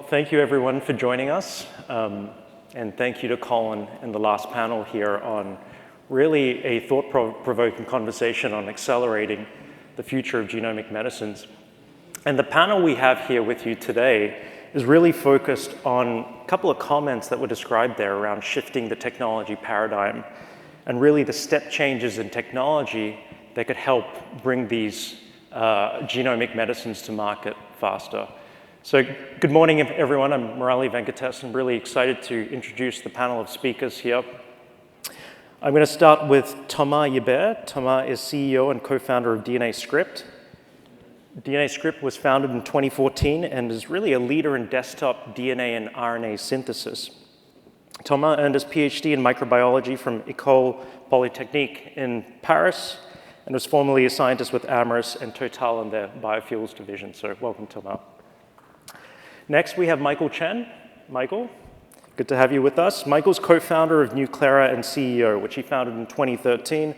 thank you everyone for joining us. And thank you to Colin and the last panel here on really a thought-provoking conversation on accelerating the future of genomic medicines. And the panel we have here with you today is really focused on a couple of comments that were described there around shifting the technology paradigm and really the step changes in technology that could help bring these genomic medicines to market faster. So good morning, everyone. I'm Murali, Venkatesan. Really excited to introduce the panel of speakers here. I'm going to start with Thomas Ybert. Thomas is CEO and co-founder of Inscripta. Inscripta was founded in 2014 and is really a leader in desktop DNA and RNA synthesis. Thomas earned his PhD in microbiology from École Polytechnique in Paris and was formerly a scientist with Amyris and Total in their biofuels division. So welcome, Thomas. Next, we have Michael Chen. Michael, good to have you with us. Michael's co-founder of Nuclera and CEO, which he founded in 2013.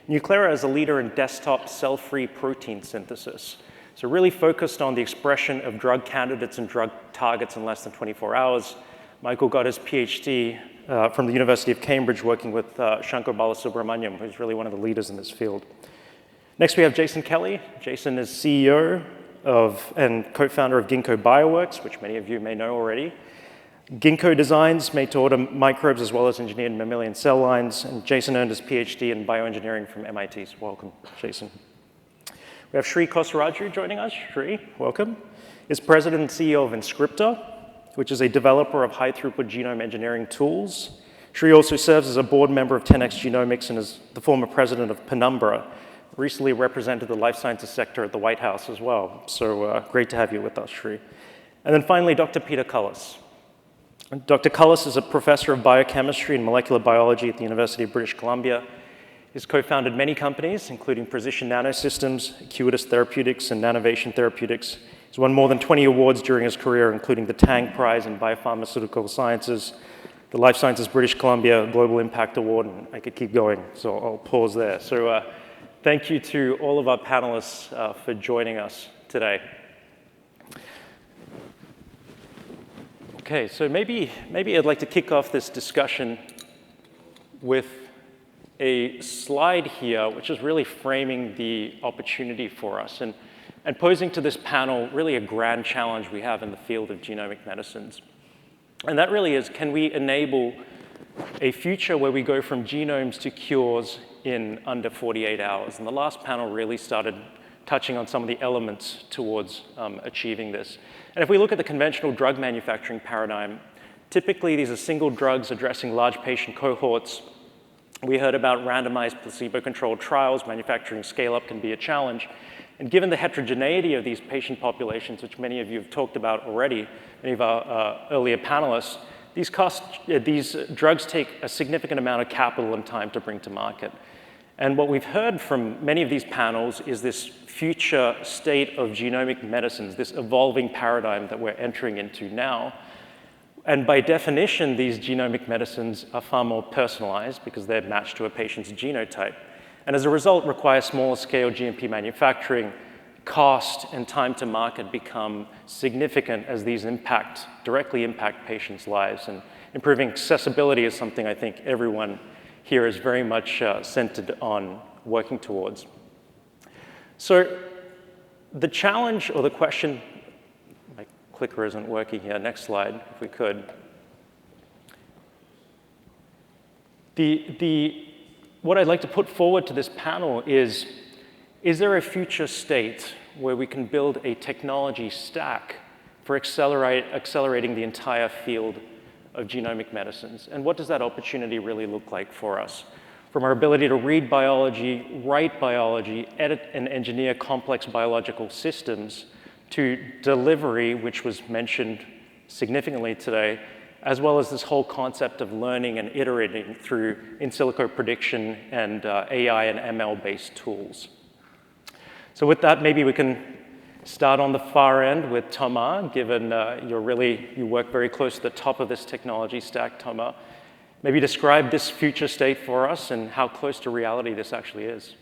Nuclera is a leader in desktop cell-free protein synthesis. So really focused on the expression of drug candidates and drug targets in less than 24 hours. Michael got his PhD from the University of Cambridge working with Shankar Balasubramaniam, who's really one of the leaders in this field. Next, we have Jason Kelly. Jason is CEO and co-founder of Ginkgo Bioworks, which many of you may know already. Ginkgo designs made-to-order microbes as well as engineered mammalian cell lines, and Jason earned his PhD in bioengineering from MIT. So welcome, Jason. We have Sri Kosaraju joining us. Sri, welcome. Is president and CEO of Inscripta, which is a developer of high-throughput genome engineering tools. Sri also serves as a board member of 10x Genomics and is the former president of Penumbra. Recently represented the life sciences sector at the White House as well. So great to have you with us, Sri. And then finally, Dr. Pieter Cullis. Dr. Cullis is a professor of biochemistry and molecular biology at the University of British Columbia. He's co-founded many companies, including Precision Nanosystems, Acuitas Therapeutics, and Nanovation Therapeutics. He's won more than 20 awards during his career, including the Tang Prize in Biopharmaceutical Sciences, the Life Sciences British Columbia Global Impact Award, and I could keep going, so I'll pause there. So thank you to all of our panelists for joining us today. Okay, so maybe I'd like to kick off this discussion with a slide here, which is really framing the opportunity for us and posing to this panel really a grand challenge we have in the field of genomic medicines. And that really is, can we enable a future where we go from genomes to cures in under 48 hours? And the last panel really started touching on some of the elements towards achieving this. And if we look at the conventional drug manufacturing paradigm, typically these are single drugs addressing large patient cohorts. We heard about randomized placebo-controlled trials. Manufacturing scale-up can be a challenge. And given the heterogeneity of these patient populations, which many of you have talked about already, many of our earlier panelists, these drugs take a significant amount of capital and time to bring to market. And what we've heard from many of these panels is this future state of genomic medicines, this evolving paradigm that we're entering into now. And by definition, these genomic medicines are far more personalized because they're matched to a patient's genotype. And as a result, require smaller scale GMP manufacturing. Cost and time to market become significant as these directly impact patients' lives. And improving accessibility is something I think everyone here is very much centered on working towards. So the challenge or the question, my clicker isn't working here, next slide if we could. What I'd like to put forward to this panel is there a future state where we can build a technology stack for accelerating the entire field of genomic medicines? And what does that opportunity really look like for us? From our ability to read biology, write biology, edit and engineer complex biological systems, to delivery, which was mentioned significantly today, as well as this whole concept of learning and iterating through in silico prediction and AI and ML-based tools. So with that, maybe we can start on the far end with Thomas, given you work very close to the top of this technology stack, Thomas. Maybe describe this future state for us and how close to reality this actually is.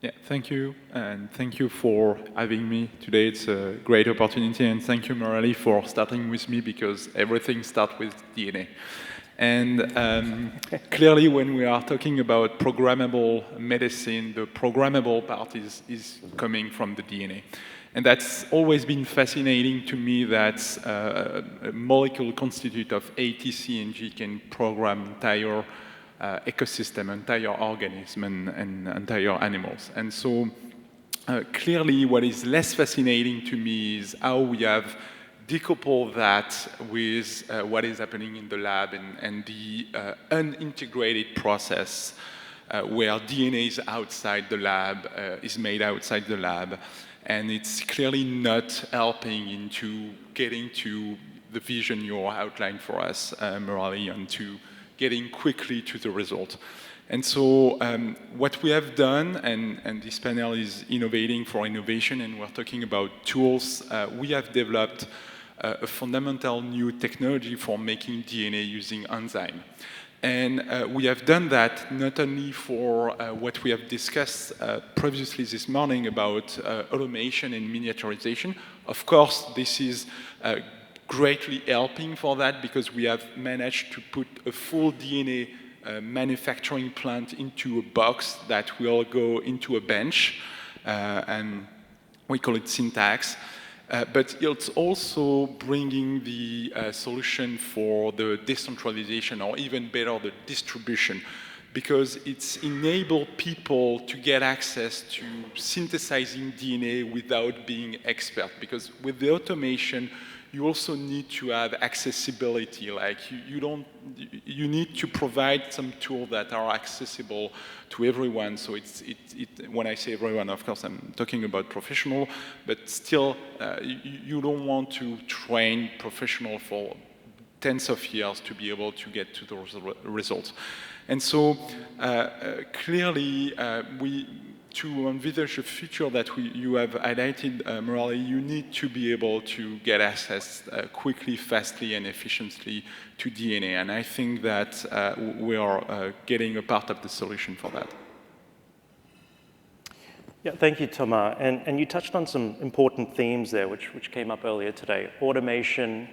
Yeah, thank you, and thank you for having me today. It's a great opportunity, and thank you, Murali, for starting with me, because everything starts with DNA. And clearly, when we are talking about programmable medicine, the programmable part is coming from the DNA. And that's always been fascinating to me, that a molecule constituted of A, T, C, and G can program entire ecosystem, entire organism, and entire animals. And so clearly what is less fascinating to me is how we have decoupled that with what is happening in the lab, and the unintegrated process where DNA is outside the lab, is made outside the lab, and it's clearly not helping into getting to the vision you outlined for us, Murali, and to getting quickly to the result. And so what we have done, and this panel is Innovating for Innovation, and we're talking about tools, we have developed a fundamental new technology for making DNA using enzyme. And we have done that not only for what we have discussed previously this morning about automation and miniaturization. Of course, this is greatly helping for that, because we have managed to put a full DNA manufacturing plant into a box that will go into a bench, and we call it syntax. But it's also bringing the solution for the decentralization, or even better, the distribution, because it's enabled people to get access to synthesizing DNA without being expert. Because with the automation, you also need to have accessibility. Like you need to provide some tools that are accessible to everyone. So when I say everyone, of course, I'm talking about professional, but still, you don't want to train professional for tens of years to be able to get to those results. And so clearly, to envisage a future that you have highlighted, Murali, you need to be able to get access quickly, fastly, and efficiently to DNA. And I think that we are getting a part of the solution for that. Yeah, thank you, Thomas. And you touched on some important themes there, which came up earlier today: automation,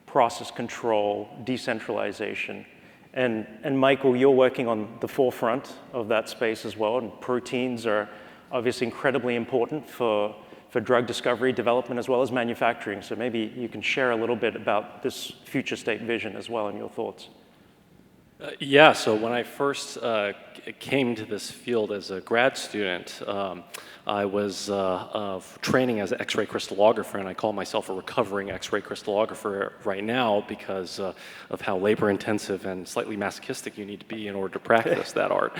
process control, decentralization. And Michael, you're working on the forefront of that space as well, and proteins are obviously incredibly important for drug discovery, development, as well as manufacturing. So maybe you can share a little bit about this future state vision as well, and your thoughts. Yeah, so when I first came to this field as a grad student, I was training as an X-ray crystallographer, and I call myself a recovering X-ray crystallographer right now because of how labor-intensive and slightly masochistic you need to be in order to practice that art.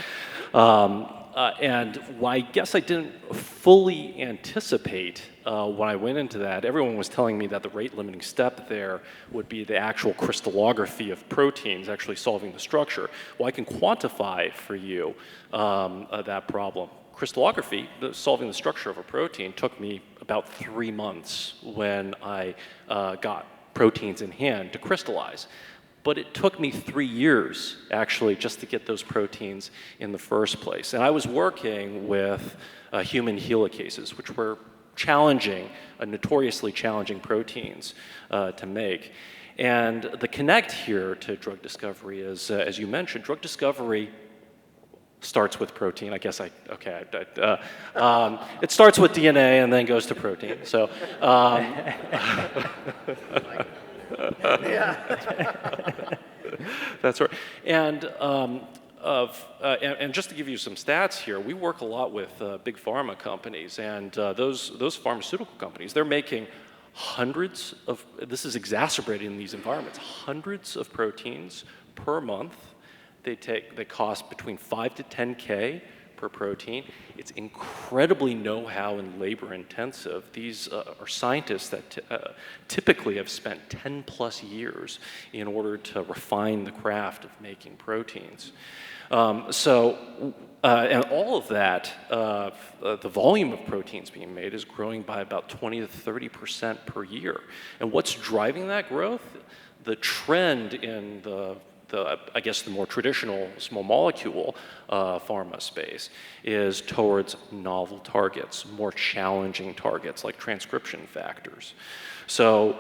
And I guess I didn't fully anticipate when I went into that. Everyone was telling me that the rate-limiting step there would be the actual crystallography of proteins, actually solving the structure. Well, I can quantify for you that problem. Crystallography, solving the structure of a protein, took me about 3 months when I got proteins in hand to crystallize. But it took me 3 years, actually, just to get those proteins in the first place. And I was working with human helicases, which were challenging, notoriously challenging proteins to make. And the connect here to drug discovery is, as you mentioned, drug discovery starts with protein. I guess it starts with DNA and then goes to protein. So. That's right. And just to give you some stats here, we work a lot with big pharma companies, and those pharmaceutical companies, they're making hundreds of, this is exacerbated in these environments, hundreds of proteins per month. They cost between 5 to 10K per protein. It's incredibly know-how and labor-intensive. These are scientists that typically have spent 10 plus years in order to refine the craft of making proteins. And all of that, the volume of proteins being made is growing by about 20 to 30% per year. And what's driving that growth? The trend in the I guess the more traditional small molecule pharma space is towards novel targets, more challenging targets like transcription factors. So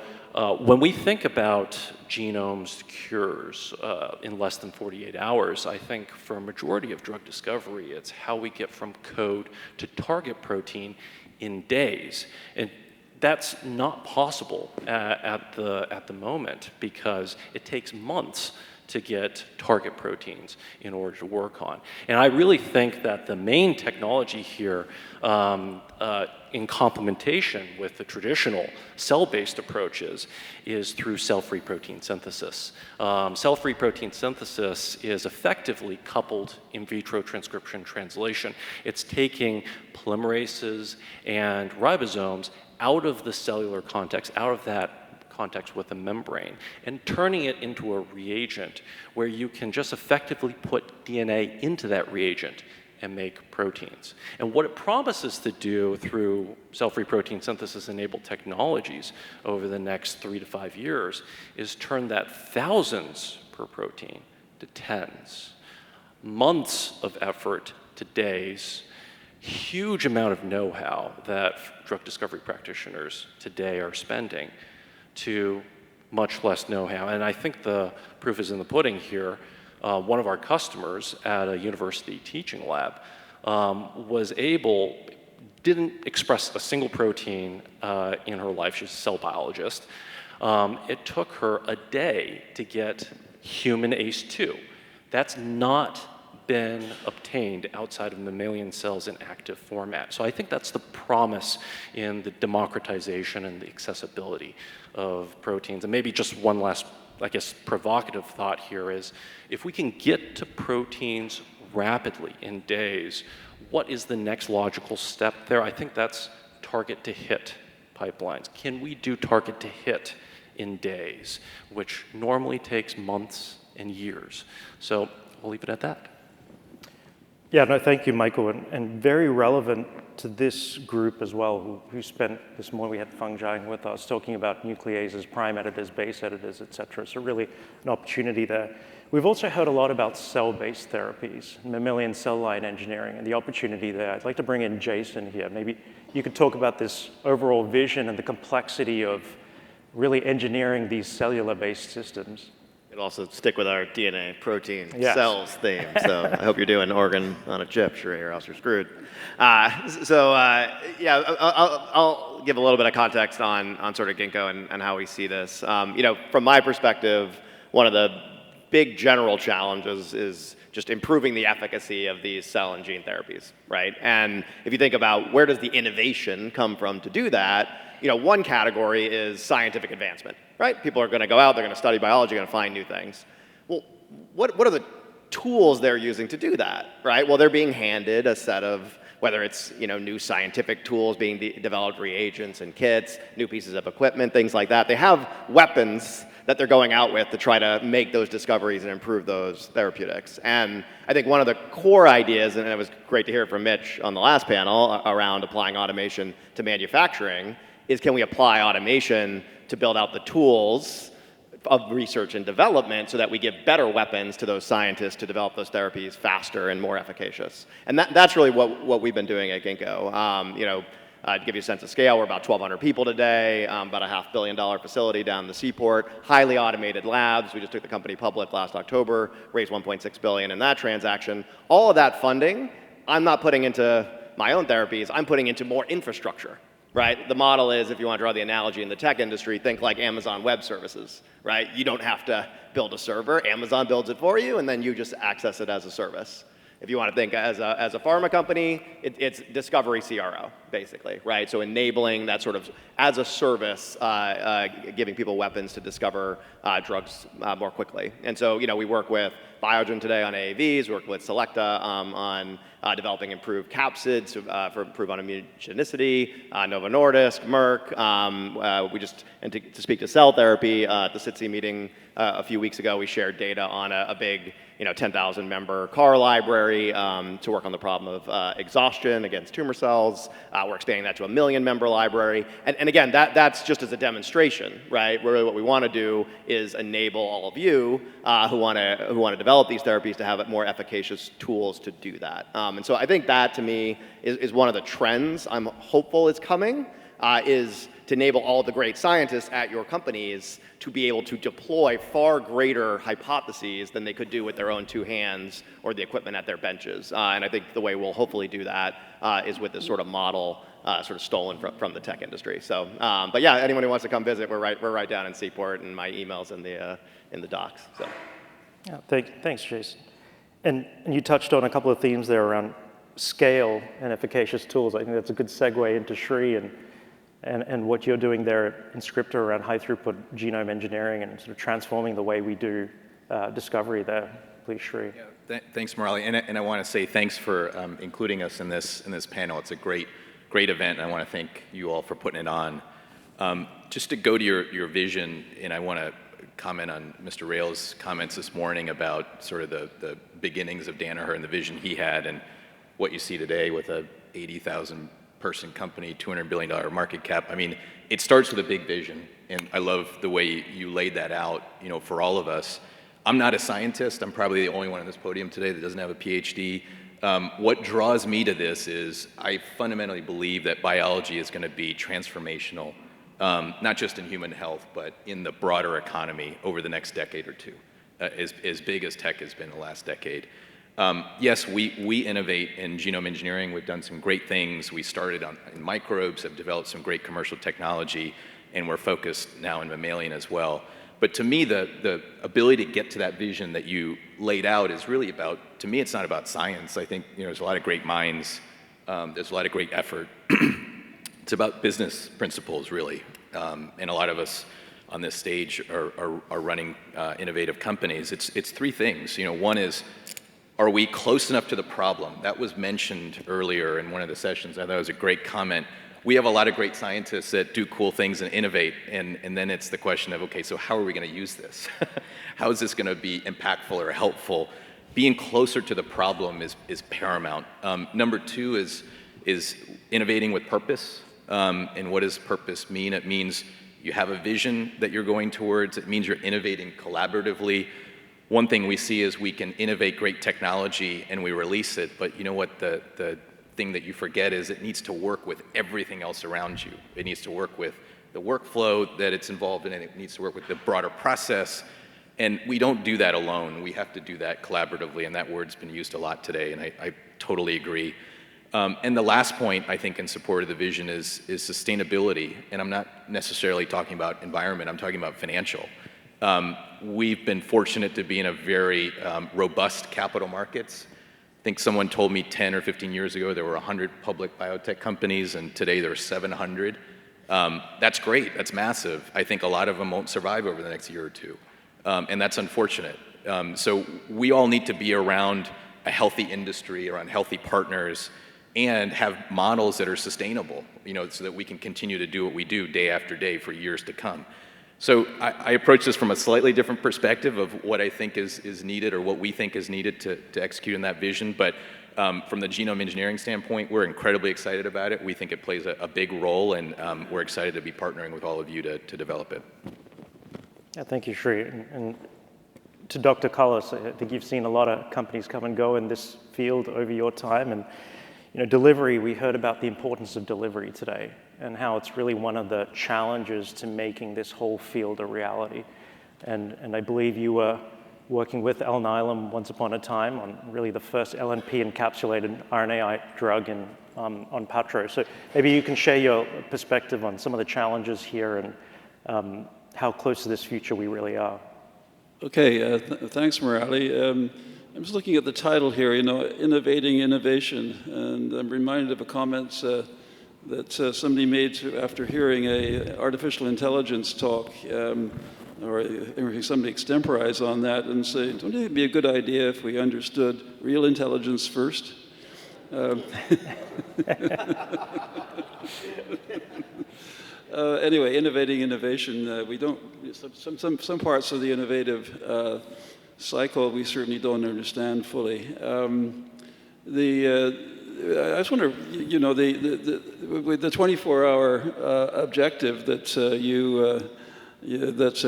when we think about genomes cures in less than 48 hours, I think for a majority of drug discovery, it's how we get from code to target protein in days. And that's not possible at the moment because it takes months to get target proteins in order to work on. And I really think that the main technology here in complementation with the traditional cell-based approaches is through cell-free protein synthesis. Cell-free protein synthesis is effectively coupled in vitro transcription translation. It's taking polymerases and ribosomes out of the cellular context, out of that context with a membrane, and turning it into a reagent where you can just effectively put DNA into that reagent and make proteins. And what it promises to do through cell-free protein synthesis-enabled technologies over the next 3 to 5 years is turn that thousands per protein to tens, months of effort to days, huge amount of know-how that drug discovery practitioners today are spending to much less know-how. And I think the proof is in the pudding here. One of our customers at a university teaching lab didn't express a single protein in her life. She's a cell biologist. It took her a day to get human ACE2. That's not been obtained outside of mammalian cells in active format. So I think that's the promise in the democratization and the accessibility of proteins. And maybe just one last, I guess, provocative thought here is, if we can get to proteins rapidly in days, what is the next logical step there? I think that's target to hit pipelines. Can we do target to hit in days, which normally takes months and years? So we'll leave it at that. Yeah, no, thank you, Michael, and very relevant to this group as well, who spent this morning, we had fungi with us, talking about nucleases, prime editors, base editors, et cetera. So really an opportunity there. We've also heard a lot about cell-based therapies, mammalian cell line engineering, and the opportunity there. I'd like to bring in Jason here. Maybe you could talk about this overall vision and the complexity of really engineering these cellular-based systems. It'll also stick with our DNA, protein, cells theme. So I hope you're doing organ on a chip, sure, or else you're screwed. Yeah, I'll give a little bit of context on sort of Ginkgo and how we see this. From my perspective, one of the big general challenges is just improving the efficacy of these cell and gene therapies, right? And if you think about where does the innovation come from to do that, one category is scientific advancement, right? People are going to go out, they're going to study biology, going to find new things. Well, what are the tools they're using to do that, right? Well, they're being handed a set of, whether it's new scientific tools being developed, reagents and kits, new pieces of equipment, things like that. They have weapons that they're going out with to try to make those discoveries and improve those therapeutics. And I think one of the core ideas, and it was great to hear from Mitch on the last panel around applying automation to manufacturing, is can we apply automation to build out the tools of research and development so that we give better weapons to those scientists to develop those therapies faster and more efficacious. And that's really what we've been doing at Ginkgo. To give you a sense of scale, we're about 1,200 people today, about a $500 million facility down in the seaport, highly automated labs. We just took the company public last October, raised $1.6 billion in that transaction. All of that funding, I'm not putting into my own therapies, I'm putting into more infrastructure. Right? The model is, if you want to draw the analogy in the tech industry, think like Amazon Web Services, right? You don't have to build a server. Amazon builds it for you, and then you just access it as a service. If you want to think as a pharma company, it's discovery CRO, basically, right? So enabling that sort of as a service, giving people weapons to discover drugs more quickly. And so, we work with Biogen today on AAVs, we work with Selecta on developing improved capsids for improve on immunogenicity, Novo Nordisk, Merck. We just, and to speak to cell therapy, at the SITC meeting a few weeks ago, we shared data on a big 10,000 member CAR library to work on the problem of exhaustion against tumor cells. We're expanding that to a 1 million member library. And again, that's just as a demonstration, right? Really what we want to do is enable all of you who want to develop these therapies to have more efficacious tools to do that. And so I think that to me is one of the trends I'm hopeful is coming, is to enable all the great scientists at your companies to be able to deploy far greater hypotheses than they could do with their own 2 hands or the equipment at their benches. And I think the way we'll hopefully do that is with this sort of model sort of stolen from the tech industry. So, but yeah, anyone who wants to come visit, we're right down in Seaport, and my email's in the docs. So. Yeah, thanks, Jason. And you touched on a couple of themes there around scale and efficacious tools. I think that's a good segue into Shri and what you're doing there at Inscripta around high throughput genome engineering and sort of transforming the way we do discovery there. Please, Shri. Yeah, thanks, Murali. And I want to say thanks for including us in this panel. It's a great event, and I want to thank you all for putting it on. Just to go to your vision, and I want to comment on Mr. Rail's comments this morning about sort of the beginnings of Danaher and the vision he had, and what you see today with a 80,000 person company, $200 billion market cap. I mean, it starts with a big vision, and I love the way you laid that out, for all of us. I'm not a scientist. I'm probably the only one on this podium today that doesn't have a PhD. What draws me to this is I fundamentally believe that biology is going to be transformational, not just in human health, but in the broader economy over the next decade or two, as big as tech has been the last decade. Yes, we innovate in genome engineering. We've done some great things. We started in microbes, have developed some great commercial technology, and we're focused now in mammalian as well. But to me, the ability to get to that vision that you laid out is really about, to me, it's not about science. I think there's a lot of great minds. There's a lot of great effort. It's about business principles, really. And a lot of us on this stage are running innovative companies. It's 3 things. One is, are we close enough to the problem? That was mentioned earlier in one of the sessions. I thought it was a great comment. We have a lot of great scientists that do cool things and innovate, and then it's the question of, okay, so how are we going to use this? How is this going to be impactful or helpful? Being closer to the problem is paramount. Number 2 is innovating with purpose. And what does purpose mean? It means you have a vision that you're going towards. It means you're innovating collaboratively. One thing we see is we can innovate great technology and we release it, but you know what the thing that you forget is it needs to work with everything else around you. It needs to work with the workflow that it's involved in, and it needs to work with the broader process. And we don't do that alone. We have to do that collaboratively, and that word's been used a lot today, and I totally agree. And the last point, I think, in support of the vision is sustainability. And I'm not necessarily talking about environment, I'm talking about financial. We've been fortunate to be in a very robust capital markets. I think someone told me 10 or 15 years ago there were 100 public biotech companies, and today there are 700. That's great, that's massive. I think a lot of them won't survive over the next year or two, and that's unfortunate. So we all need to be around a healthy industry, around healthy partners, and have models that are sustainable, so that we can continue to do what we do day after day for years to come. So I approach this from a slightly different perspective of what I think is needed, or what we think is needed to execute on that vision. But from the genome engineering standpoint, we're incredibly excited about it. We think it plays a big role, and we're excited to be partnering with all of you to develop it. Yeah, thank you, Shri. And to Dr. Cullis, I think you've seen a lot of companies come and go in this field over your time. And delivery, we heard about the importance of delivery today, and how it's really one of the challenges to making this whole field a reality. And I believe you were working with Alnylam once upon a time on really the first LNP encapsulated RNAi drug on Patro. So maybe you can share your perspective on some of the challenges here and how close to this future we really are. Okay, thanks, Murali. I'm just looking at the title here, Innovating Innovation, and I'm reminded of a comment that somebody made after hearing a artificial intelligence talk, or somebody extemporize on that and say, don't you think it'd be a good idea if we understood real intelligence first? Anyway, innovating innovation, we don't, some parts of the innovative cycle we certainly don't understand fully. I just wonder, you know, with the 24-hour objective that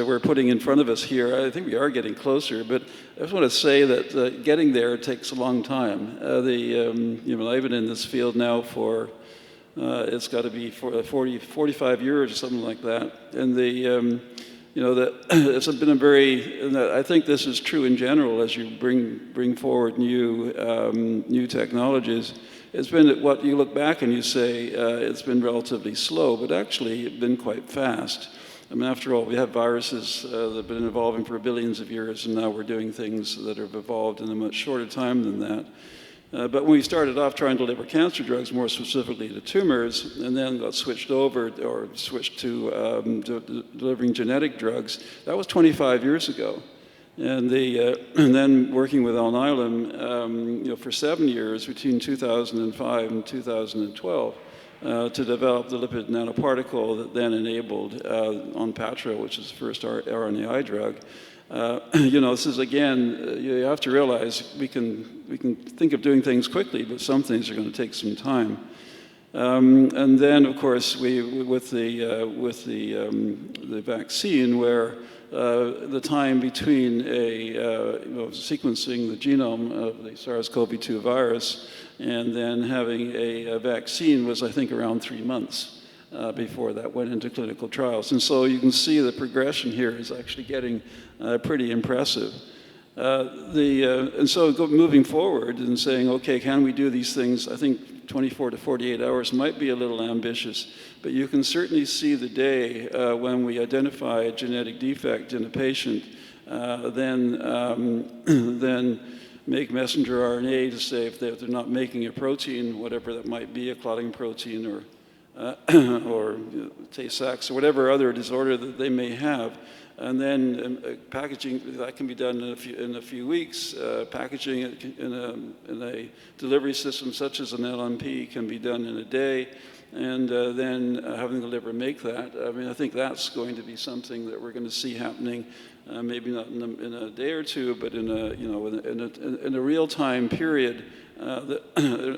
we're putting in front of us here, I think we are getting closer, but I just want to say that getting there takes a long time. You know, I've been in this field now for, it's got to be 45 years or something like that, and you know, it's been a very, and I think this is true in general as you bring forward new technologies. It's been what you look back and you say it's been relatively slow, but actually it's been quite fast. I mean, after all, we have viruses that have been evolving for billions of years, and now we're doing things that have evolved in a much shorter time than that. But when we started off trying to deliver cancer drugs, more specifically to tumors, and then got switched over or switched to delivering genetic drugs, that was 25 years ago. And then working with Alnylam, you know, for 7 years between 2005 and 2012 to develop the lipid nanoparticle that then enabled Onpattro, which is the first RNAi drug. You know, this is again, you have to realize we can think of doing things quickly, but some things are going to take some time. And then, of course, with the vaccine, where the time between you know, sequencing the genome of the SARS-CoV-2 virus and then having a vaccine was, I think, around 3 months before that went into clinical trials. And so you can see the progression here is actually getting pretty impressive. And so moving forward and saying, okay, can we do these things? I think 24 to 48 hours might be a little ambitious, but you can certainly see the day when we identify a genetic defect in a patient, then make messenger RNA to say if they're not making a protein, whatever that might be, a clotting protein or Tay-Sachs or whatever other disorder that they may have. And then packaging, that can be done in a few weeks. Packaging it in a delivery system such as an LNP can be done in a day. And then having the liver make that. I mean, I think that's going to be something that we're going to see happening, maybe not in a day or two, but in a real-time period,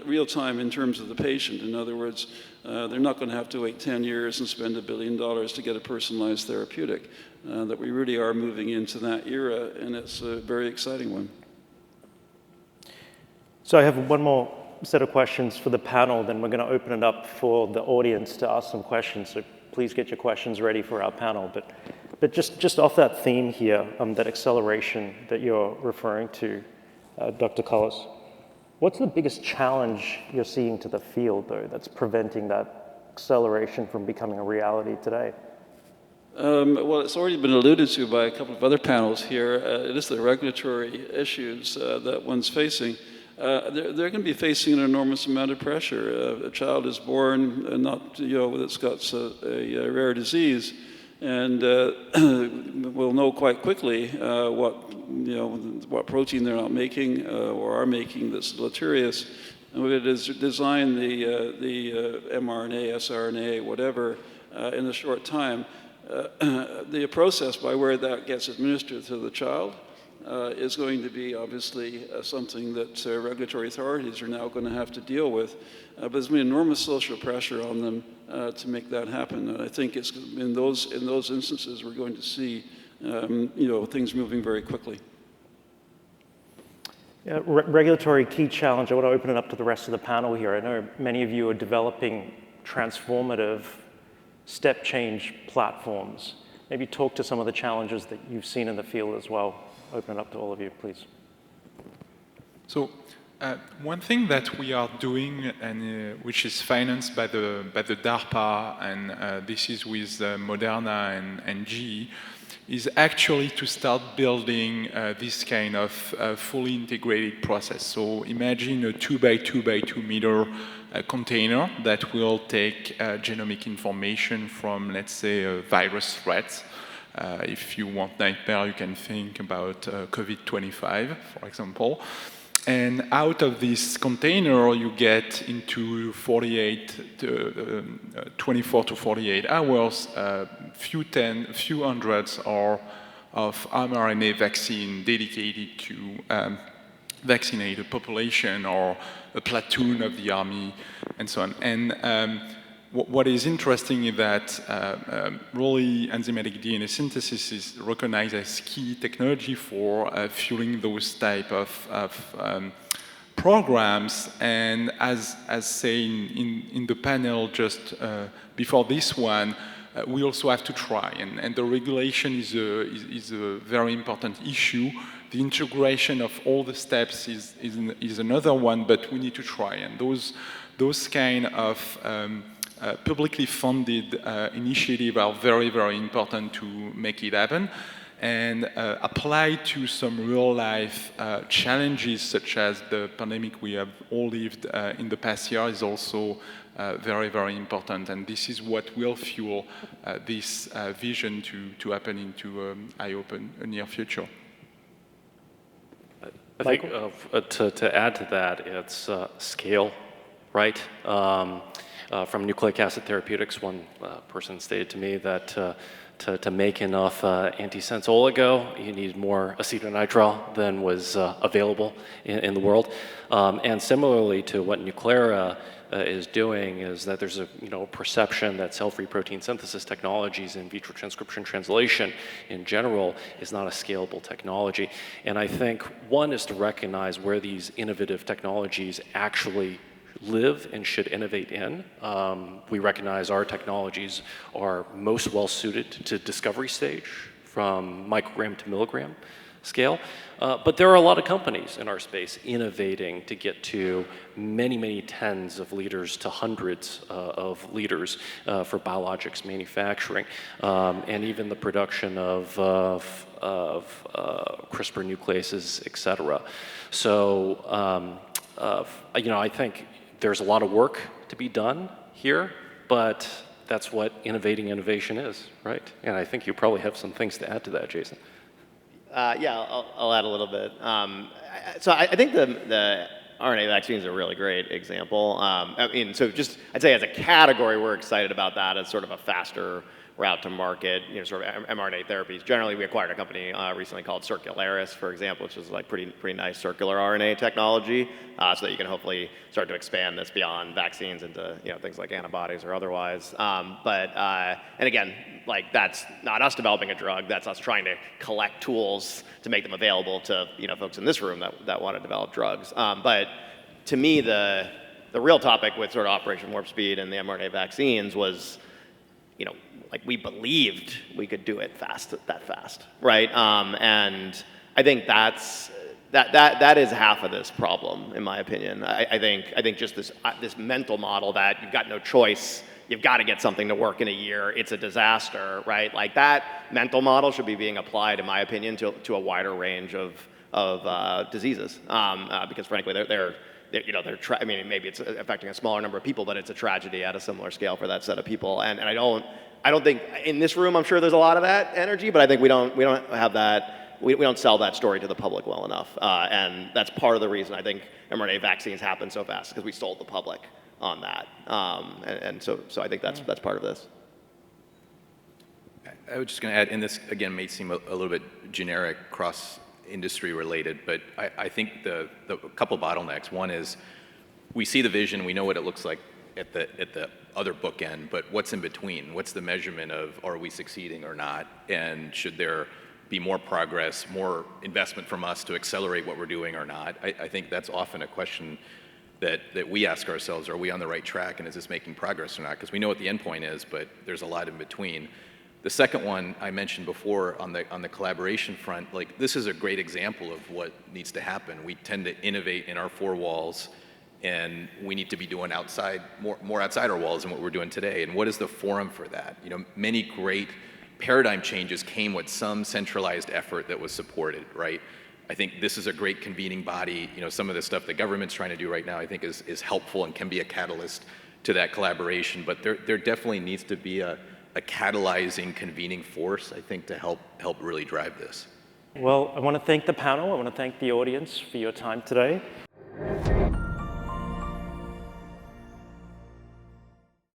real-time in terms of the patient. In other words, they're not going to have to wait 10 years and spend $1 billion to get a personalized therapeutic. That we really are moving into that era, and it's a very exciting one. So I have one more set of questions for the panel, then we're going to open it up for the audience to ask some questions. So please get your questions ready for our panel. But just off that theme here, that acceleration that you're referring to, Dr. Cullis, what's the biggest challenge you're seeing to the field, though, that's preventing that acceleration from becoming a reality today? Well, it's already been alluded to by a couple of other panels here. It is the regulatory issues that one's facing. They're going to be facing an enormous amount of pressure. A child is born and not, you know, that's got a rare disease, and we'll know quite quickly what protein they're not making or are making that's deleterious. And we design the mRNA, siRNA, whatever, in a short time. The process by where that gets administered to the child is going to be obviously something that regulatory authorities are now going to have to deal with. But there's been enormous social pressure on them to make that happen. And I think it's in those instances we're going to see things moving very quickly. Yeah, regulatory key challenge. I want to open it up to the rest of the panel here. I know many of you are developing transformative step change platforms. Maybe talk to some of the challenges that you've seen in the field as well. Open it up to all of you, please. So one thing that we are doing, and which is financed by the DARPA, and this is with Moderna and GE, is actually to start building this kind of fully integrated process. So imagine a 2 by 2 by 2 meter container that will take genomic information from, let's say, a virus threat. If you want nightmare, you can think about COVID-25, for example. And out of this container, you get into 24 to 48 hours, few hundreds of mRNA vaccine dedicated to vaccinate a population or a platoon of the army, and so on. And what is interesting is that really enzymatic DNA synthesis is recognized as key technology for fueling those type of programs. And as saying in the panel just before this one, we also have to try. And the regulation is a very important issue. The integration of all the steps is another one, but we need to try. And those kind of publicly funded initiatives are very, very important to make it happen, and apply to some real-life challenges, such as the pandemic we have all lived in the past year, is also very, very important. And this is what will fuel this vision to happen into, I hope, a near future. I think to add to that, it's scale, right? From nucleic acid therapeutics, one person stated to me that to make enough antisense oligo, you need more acetonitrile than was available in the world. And similarly to what Nuclera is doing, is that there's a perception that cell-free protein synthesis technologies, in vitro transcription translation in general, is not a scalable technology. And I think one is to recognize where these innovative technologies actually live and should innovate in. We recognize our technologies are most well suited to discovery stage, from microgram to milligram scale. But there are a lot of companies in our space innovating to get to many, many tens of liters to hundreds of liters for biologics manufacturing, and even the production of CRISPR nucleases, et cetera. So, I think there's a lot of work to be done here, but that's what innovating innovation is, right? And I think you probably have some things to add to that, Jason. Yeah, I'll add a little bit. So I think the RNA vaccine is a really great example. I'd say as a category, we're excited about that as sort of a faster route to market, sort of mRNA therapies. Generally, we acquired a company recently called Circularis, for example, which is like pretty nice circular RNA technology, so that you can hopefully start to expand this beyond vaccines into things like antibodies or otherwise. And again, like, that's not us developing a drug, that's us trying to collect tools to make them available to folks in this room that want to develop drugs. But to me, the real topic with sort of Operation Warp Speed and the mRNA vaccines was, like, we believed we could do it that fast, right? And I think that is half of this problem, in my opinion. I think just this mental model that you've got no choice, you've got to get something to work in a year, it's a disaster, right? Like, that mental model should be being applied, in my opinion, to a wider range of diseases, because frankly, maybe it's affecting a smaller number of people, but it's a tragedy at a similar scale for that set of people. And I don't think in this room, I'm sure there's a lot of that energy, but I think we don't have that. We don't sell that story to the public well enough, and that's part of the reason I think mRNA vaccines happen so fast, because we sold the public on that, and so I think that's part of this. I was just going to add, and this again may seem a little bit generic, cross-industry related, but I think the couple bottlenecks. One is we see the vision, we know what it looks like at the other bookend, but what's in between? What's the measurement of, are we succeeding or not? And should there be more progress, more investment from us to accelerate what we're doing or not? I think that's often a question that we ask ourselves: are we on the right track, and is this making progress or not? Because we know what the end point is, but there's a lot in between. The second one I mentioned before on the collaboration front, like, this is a great example of what needs to happen. We tend to innovate in our four walls, and we need to be doing more outside our walls than what we're doing today. And what is the forum for that? Many great paradigm changes came with some centralized effort that was supported, right? I think this is a great convening body. Some of the stuff the government's trying to do right now, I think is helpful and can be a catalyst to that collaboration. But there definitely needs to be a catalyzing, convening force, I think, to help really drive this. Well, I want to thank the panel. I want to thank the audience for your time today.